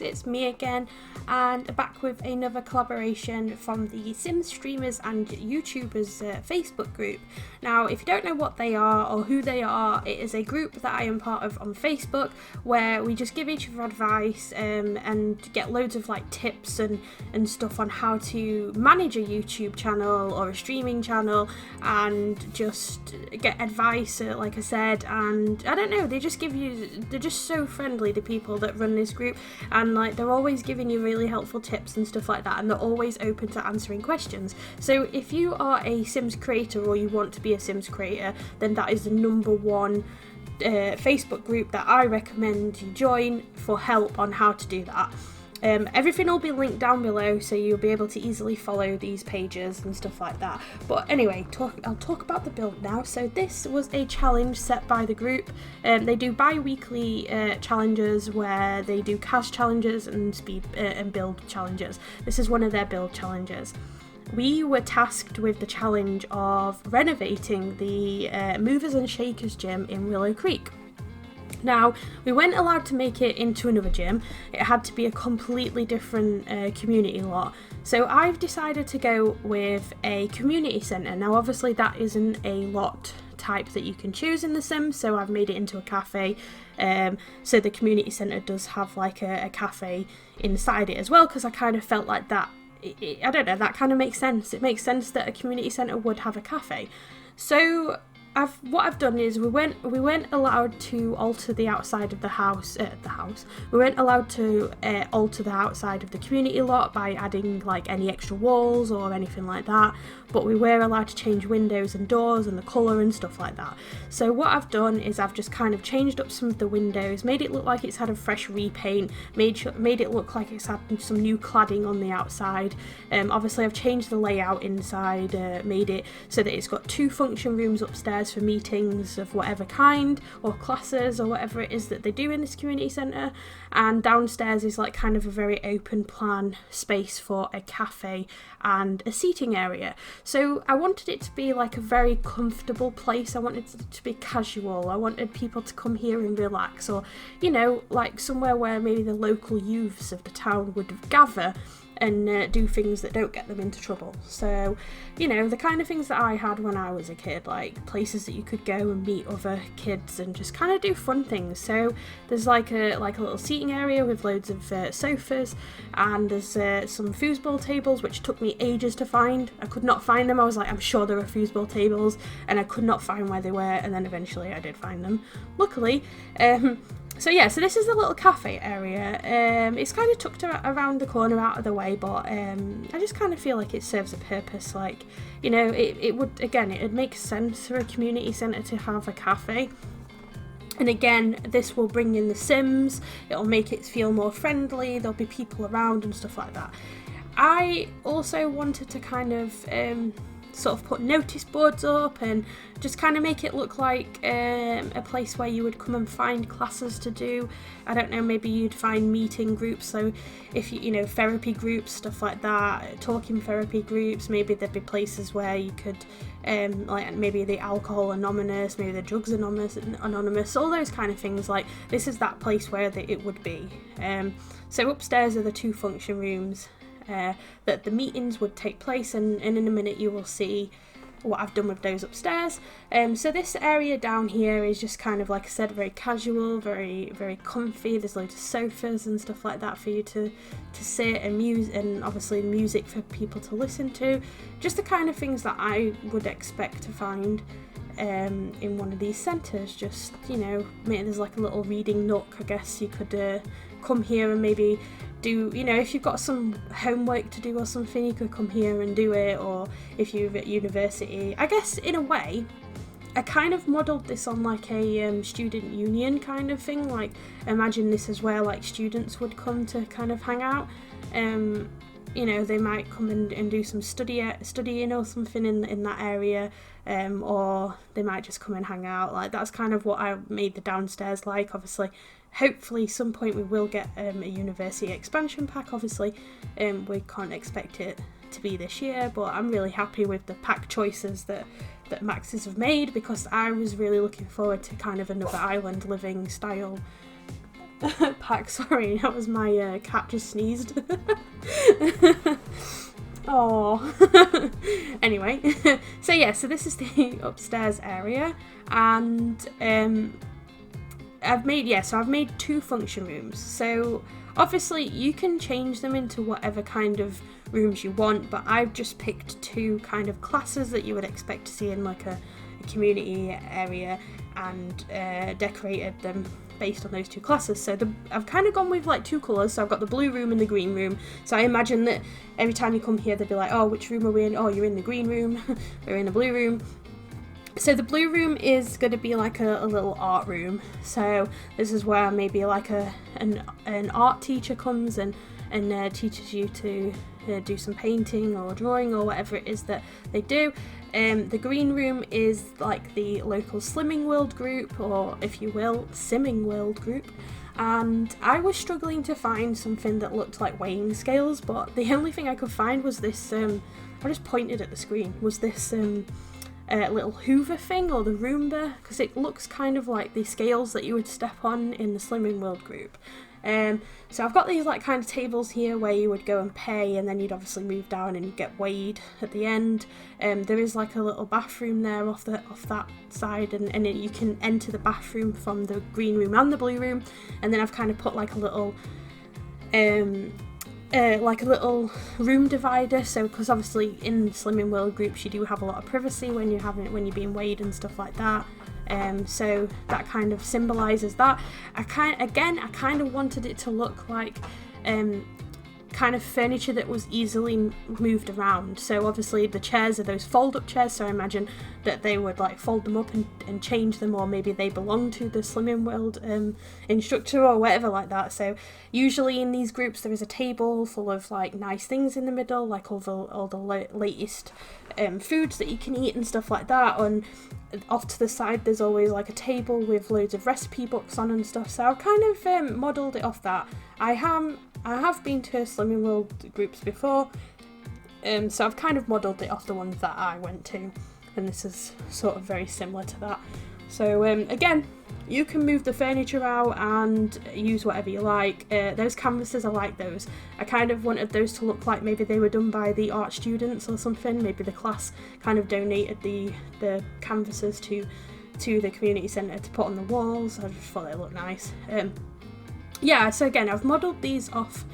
it's me again, and back with another collaboration from the Sims streamers and YouTubers Facebook group. Now, if you don't know what they are or who they are, it is a group that I am part of on Facebook where we just give each other advice and get loads of like tips and stuff on how to manage a YouTube channel or a streaming channel, and just get advice, like I said. And I don't know, they're just so friendly, the people that run this group, and like they're always giving you really helpful tips and stuff like that, and they're always open to answering questions. So if you are a Sims creator or you want to be a Sims creator, then that is the number one Facebook group that I recommend you join for help on how to do that. Everything will be linked down below, so you'll be able to easily follow these pages and stuff like that. But anyway, I'll talk about the build now. So this was a challenge set by the group. They do bi-weekly challenges where they do cash challenges and speed and build challenges. This is one of their build challenges. We were tasked with the challenge of renovating the Movers and Shakers gym in Willow Creek. Now, we weren't allowed to make it into another gym. It had to be a completely different community lot. So I've decided to go with a community centre. Now, obviously that isn't a lot type that you can choose in The Sims, so I've made it into a cafe. So the community centre does have like a cafe inside it as well, because I kind of felt like that, I don't know, that kind of makes sense. It makes sense that a community centre would have a cafe. So what I've done is we weren't allowed to alter the outside of the house. We weren't allowed to alter the outside of the community lot by adding like any extra walls or anything like that. But we were allowed to change windows and doors and the colour and stuff like that. So what I've done is I've just kind of changed up some of the windows, made it look like it's had a fresh repaint, made it look like it's had some new cladding on the outside. Obviously I've changed the layout inside, made it so that it's got 2 function rooms upstairs for meetings of whatever kind, or classes, or whatever it is that they do in this community centre, and downstairs is like kind of a very open plan space for a cafe and a seating area. So I wanted it to be like a very comfortable place. I wanted it to be casual. I wanted people to come here and relax, or you know, like somewhere where maybe the local youths of the town would gather and do things that don't get them into trouble. So, you know, the kind of things that I had when I was a kid, like places that you could go and meet other kids and just kind of do fun things. So there's like a little seating area with loads of sofas, and there's some foosball tables, which took me ages to find. I could not find them. I was like, I'm sure there are foosball tables, and I could not find where they were, and then eventually I did find them, luckily. So yeah, so this is the little cafe area. It's kind of tucked around the corner out of the way, but I just kind of feel like it serves a purpose. Like, you know, it would make sense for a community centre to have a cafe. And again, this will bring in the Sims, it'll make it feel more friendly, there'll be people around and stuff like that. I also wanted to kind of sort of put notice boards up and just kind of make it look like a place where you would come and find classes to do. I don't know, maybe you'd find meeting groups, so if you know, therapy groups, stuff like that, talking therapy groups. Maybe there'd be places where you could like maybe the Alcohol Anonymous, maybe the Drugs Anonymous, all those kind of things. Like, this is that place where it would be. So upstairs are the 2 function rooms that the meetings would take place, and in a minute you will see what I've done with those upstairs. So this area down here is just kind of, like I said, very casual, very very comfy. There's loads of sofas and stuff like that for you to sit and and obviously music for people to listen to. Just the kind of things that I would expect to find in one of these centres. Just, you know, maybe there's like a little reading nook. I guess you could come here and maybe do, you know, if you've got some homework to do or something, you could come here and do it. Or if you're at university, I guess in a way I kind of modelled this on like a student union kind of thing. Like, imagine this is where like students would come to kind of hang out. You know, they might come and do some studying or something in that area, or they might just come and hang out. Like, that's kind of what I made the downstairs like. Obviously, hopefully some point we will get a university expansion pack. Obviously, we can't expect it to be this year, but I'm really happy with the pack choices that Max's have made, because I was really looking forward to kind of another island living style pack. Sorry, that was my cat just sneezed. Oh. Anyway, so yeah, so this is the upstairs area, and I've made 2 function rooms. So obviously you can change them into whatever kind of rooms you want, but I've just picked 2 kind of classes that you would expect to see in like a community area, and decorated them based on those 2 classes. So I've kind of gone with like 2 colours. So I've got the blue room and the green room. So I imagine that every time you come here, they'll be like, oh, which room are we in? Oh, you're in the green room. We're in the blue room. So the blue room is going to be like a little art room. So this is where maybe like an art teacher comes and teaches you to do some painting or drawing or whatever it is that they do. The green room is like the local Slimming World group, or if you will, Simming World group. And I was struggling to find something that looked like weighing scales, but the only thing I could find was this, I just pointed at the screen, was this little Hoover thing, or the Roomba, because it looks kind of like the scales that you would step on in the Slimming World group. So I've got these like kind of tables here where you would go and pay, and then you'd obviously move down and you'd get weighed at the end. There is like a little bathroom there off that side, and you can enter the bathroom from the green room and the blue room. And then I've kind of put like a little room divider, so because obviously in Slimming World groups you do have a lot of privacy when you're being weighed and stuff like that. So that kind of symbolises that. I kind of wanted it to look like kind of furniture that was easily moved around. So obviously the chairs are those fold-up chairs, so I imagine that they would like fold them up and change them, or maybe they belong to the Slimming World instructor or whatever like that. So usually in these groups there is a table full of like nice things in the middle, like all the latest foods that you can eat and stuff like that. And off to the side there's always like a table with loads of recipe books on and stuff. So I've kind of modelled it off that. I have been to Slimming World groups before, so I've kind of modelled it off the ones that I went to, and this is sort of very similar to that. So again, you can move the furniture out and use whatever you like. Those canvases, I like those. I kind of wanted those to look like maybe they were done by the art students or something. Maybe the class kind of donated the canvases to the community centre to put on the walls. I just thought they looked nice. Yeah, so again, I've modelled these off.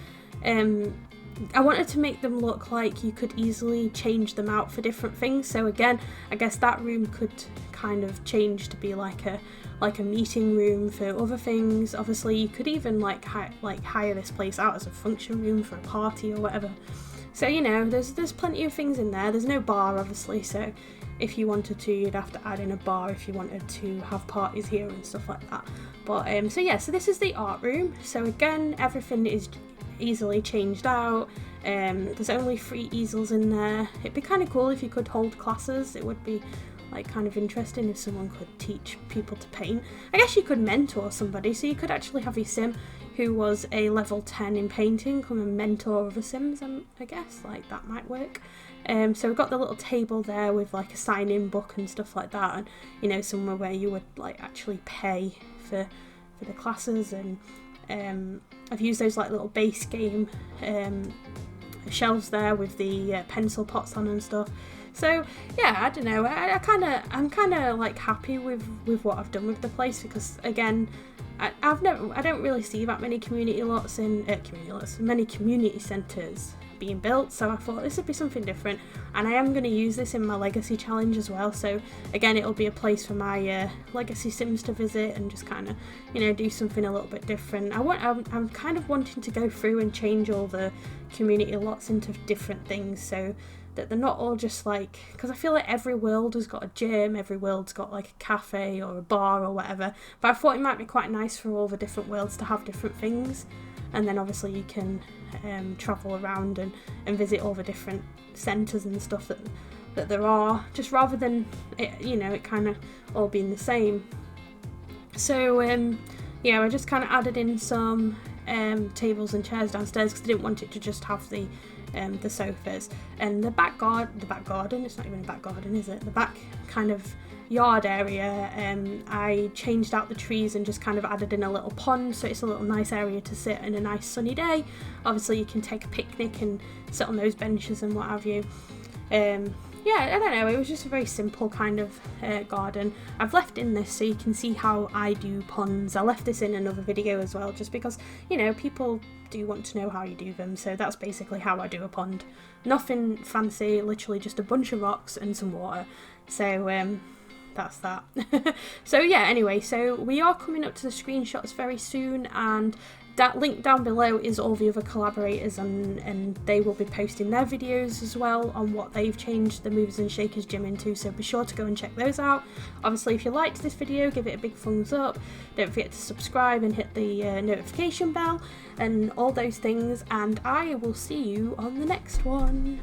I wanted to make them look like you could easily change them out for different things. So again, I guess that room could kind of change to be like a meeting room for other things. Obviously, you could even like hire this place out as a function room for a party or whatever. So you know, there's plenty of things in there. There's no bar, obviously. So if you wanted to, you'd have to add in a bar if you wanted to have parties here and stuff like that. But so yeah, so this is the art room. So again, everything is easily changed out. There's only 3 easels in there. It'd be kind of cool if you could hold classes. It would be like kind of interesting if someone could teach people to paint. I guess you could mentor somebody, so you could actually have your sim who was a level 10 in painting come and mentor other sims, I guess like that might work. So we've got the little table there with like a sign-in book and stuff like that, and you know, somewhere where you would like actually pay for the classes. And I've used those like little base game shelves there with the pencil pots on and stuff. So yeah, I don't know, I'm kind of like happy with what I've done with the place, because again, I don't really see that many community lots in many community centres being built, so I thought this would be something different, and I am going to use this in my legacy challenge as well. So again, it'll be a place for my legacy sims to visit and just kind of, you know, do something a little bit different. I'm kind of wanting to go through and change all the community lots into different things, so that they're not all just like, because I feel like every world has got a gym, every world's got like a cafe or a bar or whatever, but I thought it might be quite nice for all the different worlds to have different things. And then obviously you can travel around and visit all the different centres and stuff that there are, just rather than it, you know, it kind of all being the same. So yeah, I just kind of added in some tables and chairs downstairs because I didn't want it to just have the sofas. And the back garden, it's not even a back garden, is it? The back kind of yard area, I changed out the trees and just kind of added in a little pond, so it's a little nice area to sit in a nice sunny day. Obviously you can take a picnic and sit on those benches and what have you. Yeah, I don't know, it was just a very simple kind of garden. I've left in this so you can see how I do ponds. I left this in another video as well, just because, you know, people do want to know how you do them, so that's basically how I do a pond. Nothing fancy, literally just a bunch of rocks and some water. So that's that. So yeah, anyway, so we are coming up to the screenshots very soon, and that link down below is all the other collaborators, and they will be posting their videos as well on what they've changed the Movers and Shakers gym into, so be sure to go and check those out. Obviously, if you liked this video, give it a big thumbs up, don't forget to subscribe and hit the notification bell and all those things, and I will see you on the next one.